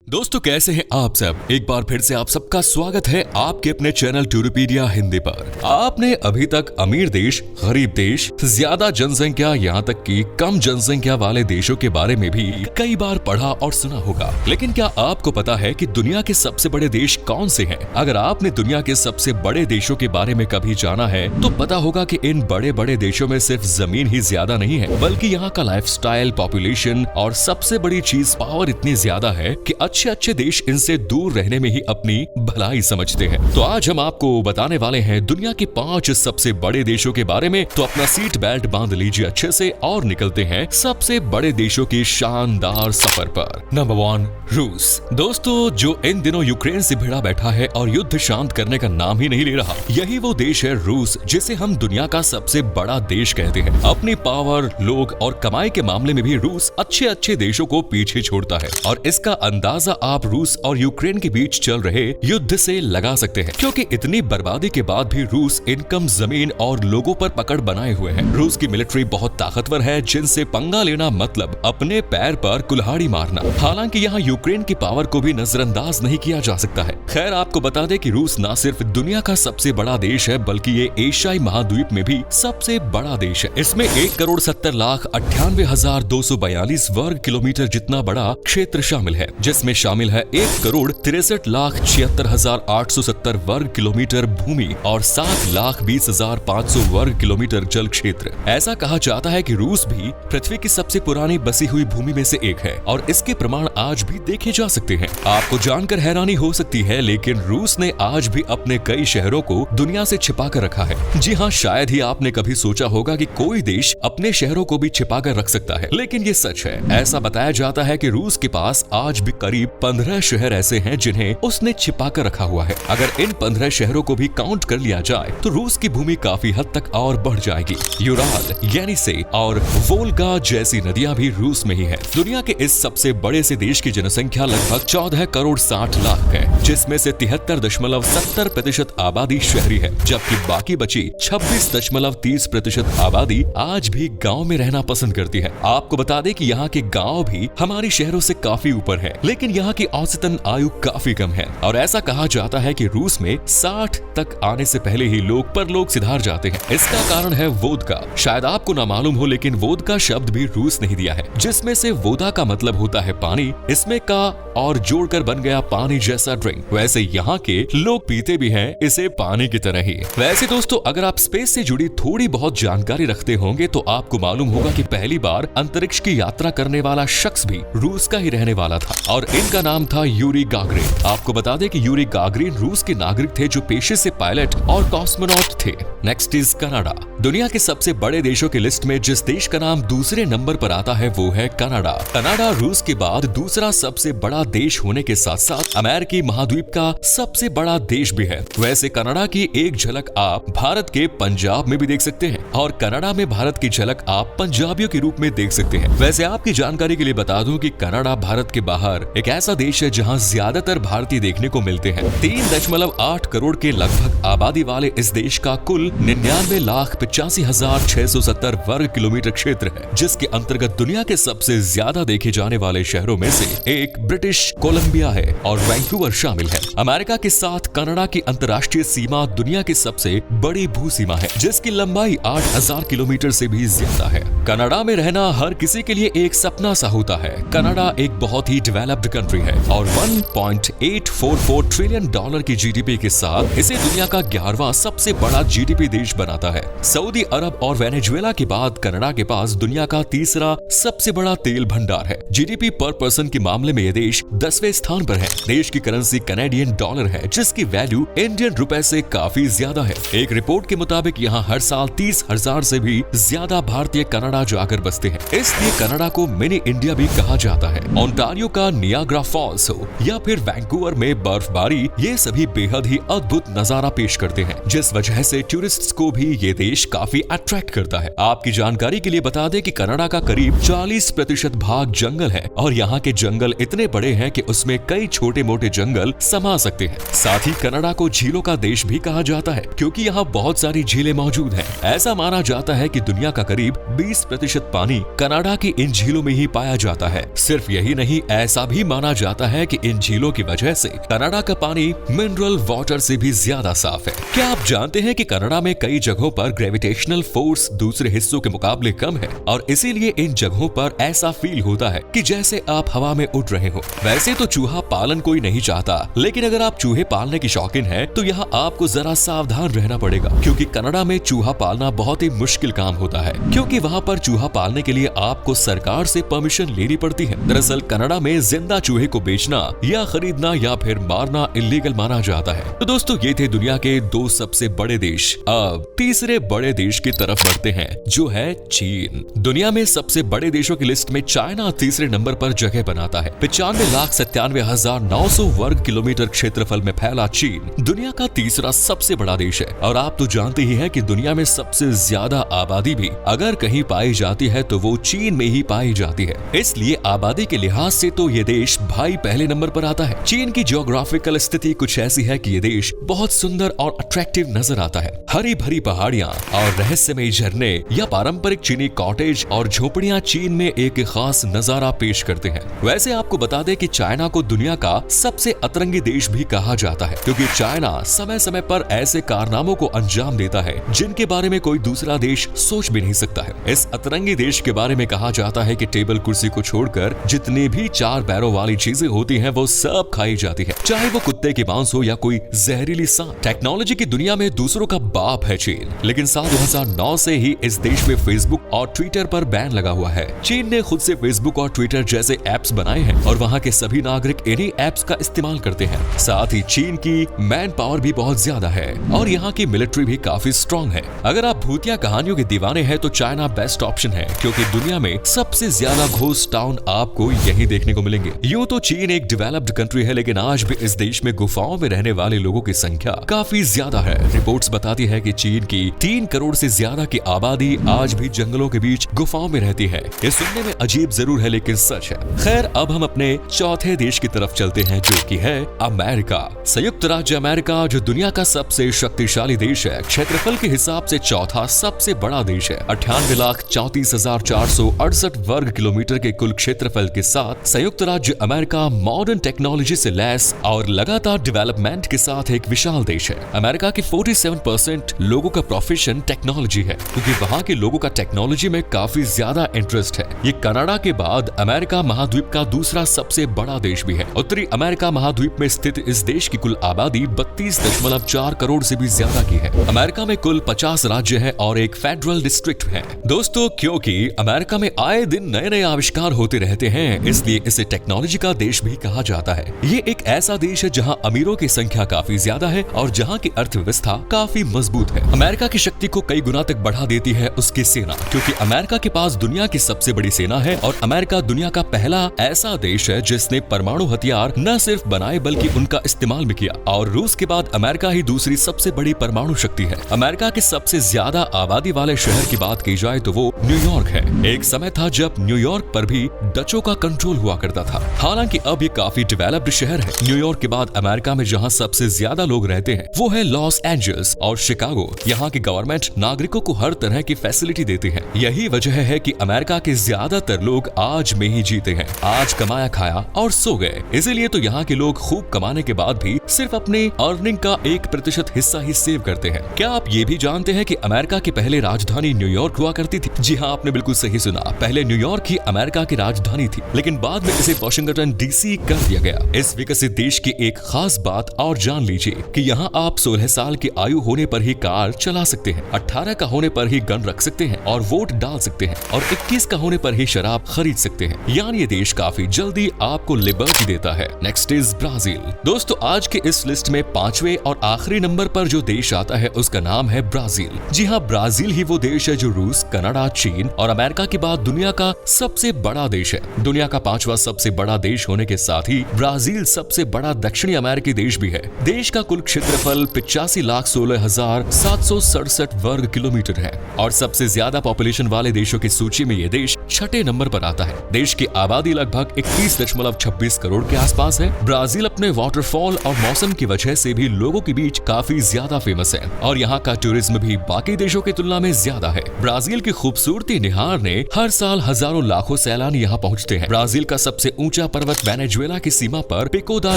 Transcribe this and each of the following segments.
दोस्तों कैसे हैं आप सब। एक बार फिर से आप सबका स्वागत है आपके अपने चैनल टूरिपीडिया हिंदी पर। आपने अभी तक अमीर देश, गरीब देश, ज्यादा जनसंख्या, यहाँ तक कि कम जनसंख्या वाले देशों के बारे में भी कई बार पढ़ा और सुना होगा, लेकिन क्या आपको पता है कि दुनिया के सबसे बड़े देश कौन से हैं? अगर आपने दुनिया के सबसे बड़े देशों के बारे में कभी जाना है तो पता होगा कि इन बड़े बड़े देशों में सिर्फ जमीन ही ज्यादा नहीं है, बल्कि यहाँ का लाइफस्टाइल, पॉपुलेशन और सबसे बड़ी चीज पावर इतनी ज्यादा है कि अच्छे देश इनसे दूर रहने में ही अपनी भलाई समझते हैं। तो आज हम आपको बताने वाले हैं दुनिया के 5 सबसे बड़े देशों के बारे में। तो अपना सीट बेल्ट बांध लीजिए अच्छे से और निकलते हैं सबसे बड़े देशों के शानदार सफर पर। नंबर 1, रूस। दोस्तों, जो इन दिनों यूक्रेन से भिड़ा बैठा है और युद्ध शांत करने का नाम ही नहीं ले रहा, यही वो देश है रूस, जिसे हम दुनिया का सबसे बड़ा देश कहते हैं। अपनी पावर, लोग और कमाई के मामले में भी रूस अच्छे देशों को पीछे छोड़ता है, और इसका अंदाजा आप रूस और यूक्रेन के बीच चल रहे युद्ध से लगा सकते हैं, क्योंकि इतनी बर्बादी के बाद भी रूस इनकम, जमीन और लोगों पर पकड़ बनाए हुए है। रूस की मिलिट्री बहुत ताकतवर है, जिनसे पंगा लेना मतलब अपने पैर पर कुल्हाड़ी मारना। हालांकि यहाँ यूक्रेन की पावर को भी नजरअंदाज नहीं किया जा सकता है। खैर, आपको बता दें कि रूस न सिर्फ दुनिया का सबसे बड़ा देश है, बल्कि ये एशियाई महाद्वीप में भी सबसे बड़ा देश है। इसमें 1,70,98,242 वर्ग किलोमीटर जितना बड़ा क्षेत्र शामिल है, जिसमें शामिल है 1,63,76,870 वर्ग किलोमीटर भूमि और 7,20,500 वर्ग किलोमीटर जल क्षेत्र। ऐसा कहा जाता है कि रूस भी पृथ्वी की सबसे पुरानी बसी हुई भूमि में से एक है, और इसके प्रमाण आज भी देखे जा सकते हैं। आपको जानकर हैरानी हो सकती है, लेकिन रूस ने आज भी अपने कई शहरों को दुनिया से छिपा कर रखा है। जी हाँ, शायद ही आपने कभी सोचा होगा कि कोई देश अपने शहरों को भी छिपा कर रख सकता है, लेकिन ये सच है। ऐसा बताया जाता है कि रूस के पास आज भी करीब 15 शहर ऐसे हैं जिन्हें उसने छिपा कर रखा हुआ है। अगर इन 15 शहरों को भी काउंट कर लिया जाए तो रूस की भूमि काफी हद तक और बढ़ जाएगी। यूराल, येनिसे और वोल्गा जैसी नदियां भी रूस में ही है। दुनिया के इस सबसे बड़े से देश की जनसंख्या लगभग 14,60,00,000 है, जिसमें से 73.70% आबादी शहरी है, जबकि बाकी बची 26.30% आबादी आज भी गाँव में रहना पसंद करती है। आपको बता दें कि यहाँ के गाँव भी हमारी शहरों से काफी ऊपर है, लेकिन यहाँ की औसतन आयु काफी कम है, और ऐसा कहा जाता है कि रूस में 60 तक आने से पहले ही लोग परलोक सिधार जाते हैं। इसका कारण है वोदका। शायद आपको ना मालूम हो, लेकिन वोदका शब्द भी रूस ने ही दिया है, जिसमें से वोदा का मतलब होता है पानी, इसमें का और जोड़कर बन गया पानी जैसा ड्रिंक। वैसे यहाँ के लोग पीते भी हैं इसे पानी की तरह ही। वैसे दोस्तों, अगर आप स्पेस से जुड़ी थोड़ी बहुत जानकारी रखते होंगे तो आपको मालूम होगा कि पहली बार अंतरिक्ष की यात्रा करने वाला शख्स भी रूस का ही रहने वाला था, और इनका नाम था यूरी गागरिन। आपको बता दें कि यूरी गागरिन रूस के नागरिक थे जो पेशे से पायलट और कॉस्मोनॉट थे। Next is Canada. दुनिया के सबसे बड़े देशों की लिस्ट में जिस देश का नाम दूसरे नंबर पर आता है वो है कनाडा। कनाडा रूस के बाद दूसरा सबसे बड़ा देश होने के साथ साथ अमेरिकी महाद्वीप का सबसे बड़ा देश भी है। वैसे कनाडा की एक झलक आप भारत के पंजाब में भी देख सकते हैं, और कनाडा में भारत की झलक आप पंजाबियों के रूप में देख सकते हैं। वैसे आपकी जानकारी के लिए बता दूं कि कनाडा भारत के बाहर एक ऐसा देश है जहां ज्यादातर भारतीय देखने को मिलते हैं। 3.8 करोड़ के लगभग आबादी वाले इस देश का कुल 99,85,670 वर्ग किलोमीटर क्षेत्र है, जिसके अंतर्गत दुनिया के सबसे ज्यादा देखे जाने वाले शहरों में से एक ब्रिटिश कोलंबिया है और वैंकूवर शामिल है। अमेरिका के साथ कनाडा की अंतर्राष्ट्रीय सीमा दुनिया की सबसे बड़ी भू सीमा है, जिसकी लंबाई 8,000 किलोमीटर से भी ज्यादा है। कनाडा में रहना हर किसी के लिए एक सपना सा होता है। कनाडा एक बहुत ही डेवलप्ड कंट्री है और 1.844 ट्रिलियन डॉलर की जीडीपी के साथ इसे दुनिया का 11वां सबसे बड़ा जीडीपी देश बनाता है। सऊदी अरब और वेनेजुएला के बाद कनाडा के पास दुनिया का तीसरा सबसे बड़ा तेल भंडार है। जीडीपी पर पर्सन के मामले में यह देश 10वें स्थान पर है। देश की करेंसी कैनेडियन डॉलर है, जिसकी वैल्यू इंडियन रुपए से काफी ज्यादा है। एक रिपोर्ट के मुताबिक यहाँ हर साल 30,000 से भी ज्यादा भारतीय कनाडा जाकर बसते हैं, इसलिए कनाडा को मिनी इंडिया भी कहा जाता है। ओंटारियो का नियाग्रा फॉल्स हो या फिर वैंकूवर में बर्फबारी, ये सभी बेहद ही अद्भुत नजारा पेश करते हैं, जिस वजह से टूरिस्ट्स को भी ये देश काफी अट्रैक्ट करता है। आपकी जानकारी के लिए बता दें कि कनाडा का करीब 40% भाग जंगल है और यहाँ के जंगल इतने बड़े हैं कि उसमें कई छोटे मोटे जंगल समा सकते हैं। साथ ही कनाडा को झीलों का देश भी कहा जाता है क्योंकि यहाँ बहुत सारी झीलें मौजूद हैं। ऐसा माना जाता है कि दुनिया का करीब 20% पानी कनाडा की इन झीलों में ही पाया जाता है। सिर्फ यही नहीं, ऐसा भी माना जाता है कि इन झीलों की वजह से कनाडा का पानी मिनरल वाटर से भी ज्यादा साफ है। क्या आप जानते हैं कि कनाडा में कई जगहों पर ग्रेविटेशनल फोर्स दूसरे हिस्सों के मुकाबले कम है और इसीलिए इन जगहों पर ऐसा फील होता है कि जैसे आप हवा में उड़ रहे हो। वैसे तो चूहा पालन कोई नहीं चाहता, लेकिन अगर आप चूहे पालने की शौकीन हैं, तो यहाँ आपको जरा सावधान रहना पड़ेगा क्योंकि कनाडा में चूहा पालना बहुत ही मुश्किल काम होता है क्योंकि वहाँ पर चूहा पालने के लिए आपको सरकार से परमिशन लेनी पड़ती है। दरअसल कनाडा में जिंदा चूहे को बेचना या खरीदना या फिर मारना इलीगल माना जाता है। तो दोस्तों, ये थे दुनिया के 2 सबसे बड़े देश। अब तीसरे बड़े देश की तरफ बढ़ते हैं जो है चीन। दुनिया में सबसे बड़े देशों की लिस्ट में चाइना तीसरे नंबर पर जगह बनाता है। 95,97,900 वर्ग किलोमीटर क्षेत्रफल में फैला चीन दुनिया का तीसरा सबसे बड़ा देश है और आप तो जानते ही हैं कि दुनिया में सबसे ज्यादा आबादी भी अगर कहीं पाई जाती है तो वो चीन में ही पाई जाती है। इसलिए आबादी के लिहाज से तो ये देश भाई पहले नंबर पर आता है। चीन की ज्योग्राफिकल स्थिति कुछ ऐसी है कि ये देश बहुत सुंदर और अट्रैक्टिव नजर आता है। हरी भरी पहाड़ियाँ और रहस्यमयी झरने या पारंपरिक चीनी कॉटेज और झोपड़ियाँ चीन में एक खास नजारा पेश करते हैं। वैसे आपको बता दें कि चाइना को दुनिया का सबसे अतरंगी देश भी कहा जाता है क्योंकि चाइना समय समय पर ऐसे कारनामों को अंजाम देता है जिनके बारे में कोई दूसरा देश सोच भी नहीं सकता है। इस अतरंगी देश के बारे में कहा जाता है कि टेबल कुर्सी को छोड़कर जितनी भी 4 पैरों वाली चीजें होती हैं वो सब खाई जाती है, चाहे वो कुत्ते की मांस हो या कोई जहरीली सांप। टेक्नोलॉजी की दुनिया में दूसरों का बाप है चीन, लेकिन साल 2009 से ही इस देश में फेसबुक और ट्विटर पर बैन लगा हुआ है। चीन ने खुद से फेसबुक और ट्विटर जैसे एप्स बनाए हैं और वहाँ के सभी नागरिक इन्हीं एप्स का इस्तेमाल करते हैं। साथ ही चीन की मैन पावर भी बहुत ज्यादा है और यहाँ की मिलिट्री भी काफी स्ट्रॉन्ग है। अगर आप भूतिया कहानियों के दीवाने हैं तो चाइना बेस्ट ऑप्शन है क्योंकि दुनिया में सबसे ज्यादा घोस्ट टाउन आपको यही देखने को मिलेंगे। यूं तो चीन एक डेवलप्ड कंट्री है, लेकिन आज भी इस देश में गुफाओं में रहने वाले लोगों की संख्या काफी ज्यादा है। रिपोर्ट्स बताती है कि चीन की 3 करोड़ से ज्यादा की आबादी आज भी जंगलों के बीच गुफाओं में रहती है। ये सुनने में अजीब जरूर है लेकिन सच है। खैर, अब हम अपने चौथे देश की तरफ चलते हैं जो कि है अमेरिका। संयुक्त राज्य अमेरिका जो दुनिया का सबसे शक्तिशाली देश है, क्षेत्रफल के हिसाब से चौथा सबसे बड़ा देश है। 98,34,468 वर्ग किलोमीटर के कुल क्षेत्रफल के साथ संयुक्त राज्य अमेरिका मॉडर्न टेक्नोलॉजी से लैस और लगातार डेवलपमेंट के साथ एक विशाल देश है। अमेरिका के 47% लोगों का प्रोफेशन टेक्नोलॉजी है क्योंकि वहाँ के लोगों का टेक्नोलॉजी में काफी ज्यादा इंटरेस्ट है। ये कनाडा के बाद अमेरिका महाद्वीप का दूसरा सबसे बड़ा देश भी है। उत्तरी अमेरिका महाद्वीप में स्थित इस देश की कुल आबादी 32.4 करोड़ से भी ज्यादा की है। अमेरिका में कुल 50 राज्य है और एक फेडरल डिस्ट्रिक्ट है। दोस्तों, क्योंकि अमेरिका में आए दिन नए नए आविष्कार होते रहते हैं, इसलिए इसे टेक्नोलॉजी का देश भी कहा जाता है। ये एक ऐसा देश है जहां अमीरों की संख्या काफी ज्यादा है और जहां की अर्थव्यवस्था काफी मजबूत है। अमेरिका की शक्ति को कई गुना तक बढ़ा देती है उसकी सेना, क्योंकि अमेरिका के पास दुनिया की सबसे बड़ी सेना है और अमेरिका दुनिया का पहला ऐसा देश है जिसने परमाणु हथियार न सिर्फ बनाए बल्कि उनका इस्तेमाल भी किया। और रूस के बाद अमेरिका ही दूसरी सबसे बड़ी परमाणु शक्ति है। अमेरिका के सबसे ज्यादा आबादी वाले शहर की बात की जाए तो वो न्यूयॉर्क है। एक समय था जब न्यूयॉर्क पर भी डचों का कंट्रोल हुआ करता था। हालांकि अब ये काफी डेवलप्ड शहर है। न्यूयॉर्क के बाद अमेरिका में जहां सबसे ज्यादा लोग रहते हैं वो है लॉस एंजल्स और शिकागो। यहाँ की गवर्नमेंट नागरिकों को हर तरह की फैसिलिटी देती है। यही वजह है कि अमेरिका के ज्यादातर लोग आज में ही जीते हैं, आज कमाया खाया और सो गए। इसीलिए तो यहाँ के लोग खूब कमाने के बाद भी सिर्फ अपने अर्निंग का 1% हिस्सा ही सेव करते हैं। क्या आप ये भी जानते हैं कि अमेरिका की पहले राजधानी न्यूयॉर्क हुआ करती थी? जी हाँ, आपने बिल्कुल सही सुना। पहले न्यूयॉर्क ही अमेरिका की राजधानी थी, लेकिन बाद में इसे वाशिंगटन डीसी कर दिया गया। इस विकसित देश की एक खास बात और जान लीजिए कि यहाँ आप 16 साल की आयु होने पर ही कार चला सकते हैं, 18 का होने पर ही गन रख सकते हैं और वोट डाल सकते हैं और 21 का होने पर ही शराब खरीद सकते हैं। यानी ये देश काफी जल्दी आपको लिबर्टी देता है। Next is Brazil. दोस्तों, आज के इस लिस्ट में 5वें और आखिरी नंबर पर जो देश आता है उसका नाम है ब्राजील। जी हाँ, ब्राजील ही वो देश है जो रूस, कनाडा, चीन और अमेरिका के बाद दुनिया का सबसे बड़ा देश है। दुनिया का 5वां सबसे बड़ा देश होने के साथ ही ब्राजील सबसे बड़ा दक्षिणी अमेरिकी देश भी है। देश का कुल क्षेत्रफल 85,16,000 99,767 वर्ग किलोमीटर है और सबसे ज्यादा पॉपुलेशन वाले देशों की सूची में ये देश 6ठे नंबर पर आता है। देश की आबादी लगभग 21.26 करोड़ के आसपास है। ब्राजील अपने वाटरफॉल और मौसम की वजह से भी लोगों के बीच काफी ज्यादा फेमस है और यहाँ का टूरिज्म भी बाकी देशों की तुलना में ज्यादा है। ब्राजील की खूबसूरती निहारने हर साल हजारों लाखों सैलानी यहाँ पहुँचते हैं। ब्राजील का सबसे ऊंचा पर्वत वेनेजुएला की सीमा पर पिको दा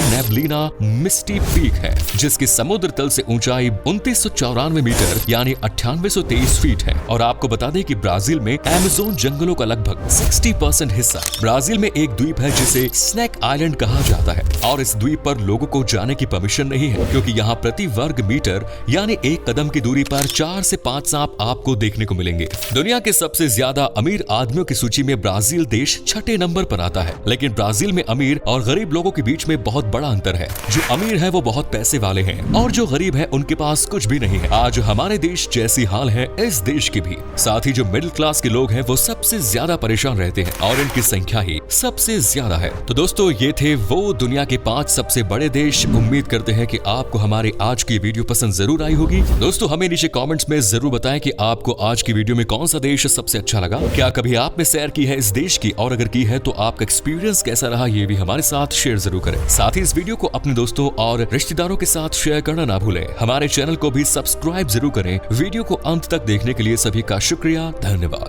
नेबलिना मिस्टी पीक है, जिसकी समुद्र तल से ऊंचाई 2994 मीटर यानी 9823 फीट है। और आपको बता दें कि ब्राजील में अमेज़न जंगलों का लगभग 60% हिस्सा। ब्राजील में एक द्वीप है जिसे स्नेक आइलैंड कहा जाता है और इस द्वीप पर लोगों को जाने की परमिशन नहीं है, क्योंकि यहाँ प्रति वर्ग मीटर यानी एक कदम की दूरी पर 4 से 5 सांप आपको देखने को मिलेंगे। दुनिया के सबसे ज्यादा अमीर आदमियों की सूची में ब्राजील देश 6ठे नंबर पर आता है, लेकिन ब्राजील में अमीर और गरीब लोगों के बीच में बहुत बड़ा अंतर है। जो अमीर है वो बहुत पैसे वाले हैं और जो गरीब है उनके पास कुछ भी नहीं है। आज हमारे देश जैसी हाल है इस देश की भी। साथ ही जो मिडिल क्लास के लोग हैं वो सबसे ज्यादा परेशान रहते हैं और इनकी संख्या ही सबसे ज्यादा है। तो दोस्तों, ये थे वो दुनिया के 5 सबसे बड़े देश। उम्मीद करते हैं कि आपको हमारी आज की वीडियो पसंद जरूर आई होगी। दोस्तों, हमें नीचे कमेंट्स में जरूर बताएं कि आपको आज की वीडियो में कौन सा देश सबसे अच्छा लगा। क्या कभी आपने सैर की है इस देश की, और अगर की है तो आपका एक्सपीरियंस कैसा रहा ये भी हमारे साथ शेयर जरूर करें। साथ ही इस वीडियो को अपने दोस्तों और रिश्तेदारों के साथ शेयर करना ना भूलें। हमारे चैनल को भी सब्सक्राइब जरूर करें। वीडियो को अंत तक देखने के लिए सभी का शुक्रिया, धन्यवाद।